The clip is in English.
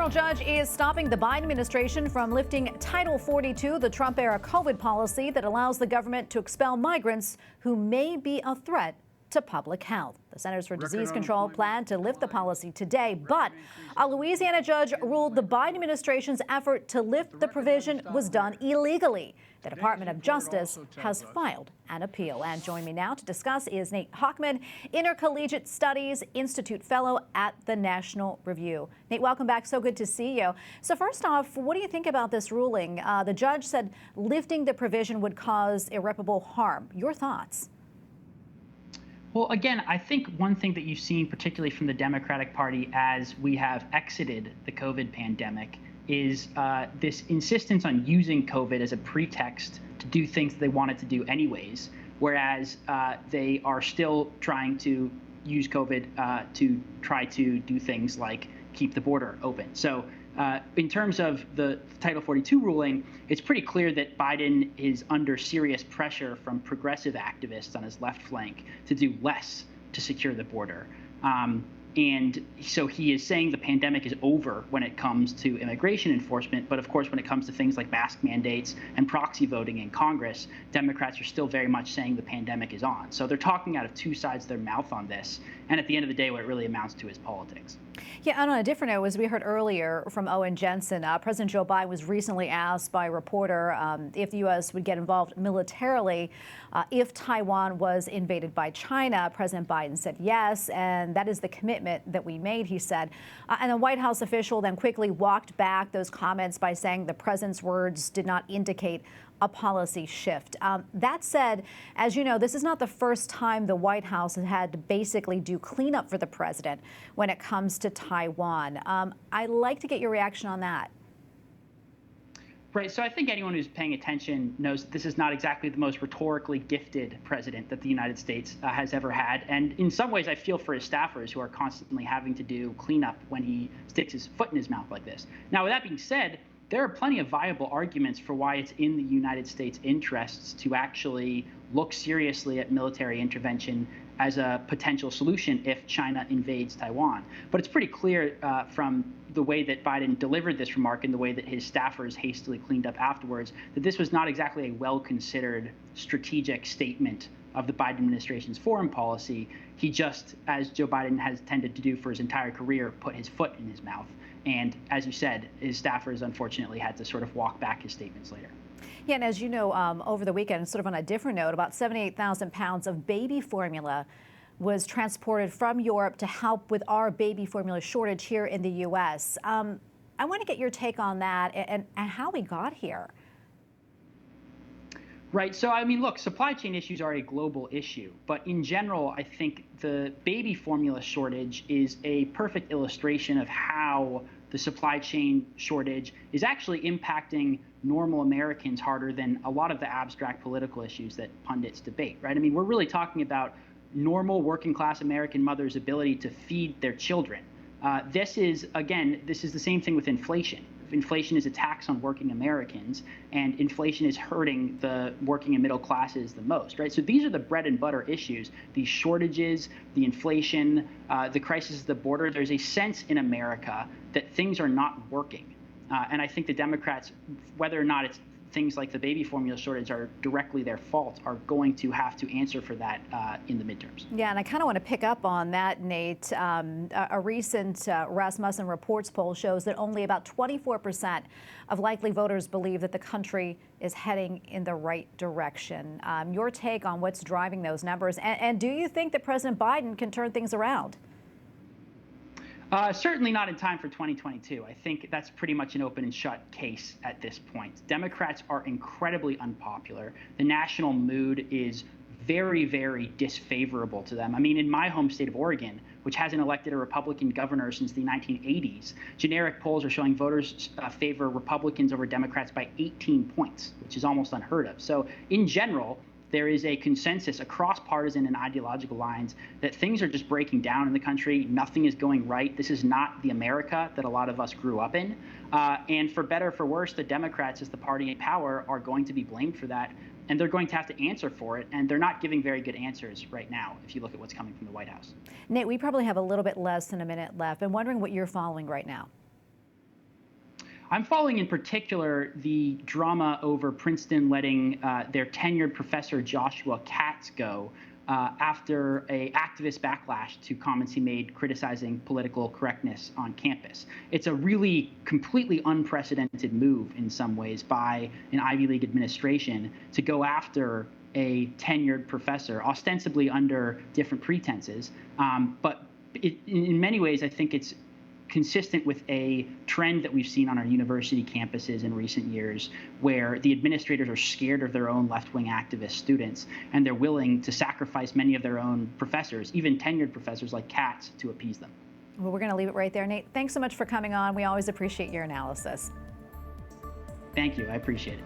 federal judge is stopping the Biden administration from lifting Title 42, the Trump-era COVID policy that allows the government to expel migrants who may be a threat to public health. The Centers for Disease Control planned to lift the policy today, but a Louisiana judge ruled the Biden administration's effort to lift the provision was done illegally. The Department of Justice has filed an appeal. And joining me now to discuss is Nate Hochman, Intercollegiate Studies Institute Fellow at the National Review. Nate, welcome back. So good to see you. So first off, what do you think about this ruling? The judge said lifting the provision would cause irreparable harm. Your thoughts? Well, again, I think one thing that you've seen, particularly from the Democratic Party as we have exited the COVID pandemic, is this insistence on using COVID as a pretext to do things they wanted to do anyways, whereas they are still trying to use COVID to try to do things like keep the border open. So in terms of the Title 42 ruling, it's pretty clear that Biden is under serious pressure from progressive activists on his left flank to do less to secure the border. And so he is saying the pandemic is over when it comes to immigration enforcement. But of course, when it comes to things like mask mandates and proxy voting in Congress, Democrats are still very much saying the pandemic is on. So they're talking out of two sides of their mouth on this. And at the end of the day, what it really amounts to is politics. Yeah, and on a different note, as we heard earlier from Owen Jensen, President Joe Biden was recently asked by a reporter if the U.S. would get involved militarily if Taiwan was invaded by China. President Biden said yes, and that is the commitment that we made, he said. And a White House official then quickly walked back those comments by saying the president's words did not indicate a policy shift. That said, as you know, this is not the first time the White House has had to basically do cleanup for the president when it comes to Taiwan. I'd like to get your reaction on that. Right. So I think anyone who's paying attention knows that this is not exactly the most rhetorically gifted president that the United States has ever had. And in some ways, I feel for his staffers who are constantly having to do cleanup when he sticks his foot in his mouth like this. Now, with that being said, there are plenty of viable arguments for why it's in the United States' interests to actually look seriously at military intervention as a potential solution if China invades Taiwan. But it's pretty clear from the way that Biden delivered this remark and the way that his staffers hastily cleaned up afterwards that this was not exactly a well-considered strategic statement of the Biden administration's foreign policy. He just, as Joe Biden has tended to do for his entire career, put his foot in his mouth. And as you said, his staffers unfortunately had to sort of walk back his statements later. Yeah, and as you know, over the weekend, sort of on a different note, about 78,000 pounds of baby formula was transported from Europe to help with our baby formula shortage here in the U.S. I want to get your take on that and how we got here. Right. So, I mean, look, supply chain issues are a global issue. But in general, I think the baby formula shortage is a perfect illustration of how the supply chain shortage is actually impacting normal Americans harder than a lot of the abstract political issues that pundits debate. Right. I mean, we're really talking about normal working class American mothers' ability to feed their children. This is the same thing with inflation. Inflation is a tax on working Americans, and inflation is hurting the working and middle classes the most, right? So these are the bread and butter issues, these shortages, the inflation, the crisis at the border. There's a sense in America that things are not working. And I think the Democrats, whether or not it's things like the baby formula shortage are directly their fault, are going to have to answer for that in the midterms. Yeah, and I kind of want to pick up on that, Nate. A recent Rasmussen Reports poll shows that only about 24% of likely voters believe that the country is heading in the right direction. Your take on what's driving those numbers, and do you think that President Biden can turn things around? Certainly not in time for 2022. I think that's pretty much an open and shut case at this point. Democrats are incredibly unpopular. The national mood is very, very disfavorable to them. I mean, in my home state of Oregon, which hasn't elected a Republican governor since the 1980s, generic polls are showing voters favor Republicans over Democrats by 18 points, which is almost unheard of. So in general, there is a consensus across partisan and ideological lines that things are just breaking down in the country. Nothing is going right. This is not the America that a lot of us grew up in. And for better or for worse, the Democrats, as the party in power, are going to be blamed for that. And they're going to have to answer for it. And they're not giving very good answers right now, if you look at what's coming from the White House. Nate, we probably have a little bit less than a minute left. I'm wondering what you're following right now. I'm following in particular the drama over Princeton letting their tenured professor Joshua Katz go after an activist backlash to comments he made criticizing political correctness on campus. It's a really completely unprecedented move in some ways by an Ivy League administration to go after a tenured professor, ostensibly under different pretenses. But in many ways, I think it's consistent with a trend that we've seen on our university campuses in recent years, where the administrators are scared of their own left-wing activist students, and they're willing to sacrifice many of their own professors, even tenured professors like Katz, to appease them. Well, we're going to leave it right there. Nate, thanks so much for coming on. We always appreciate your analysis. Thank you. I appreciate it.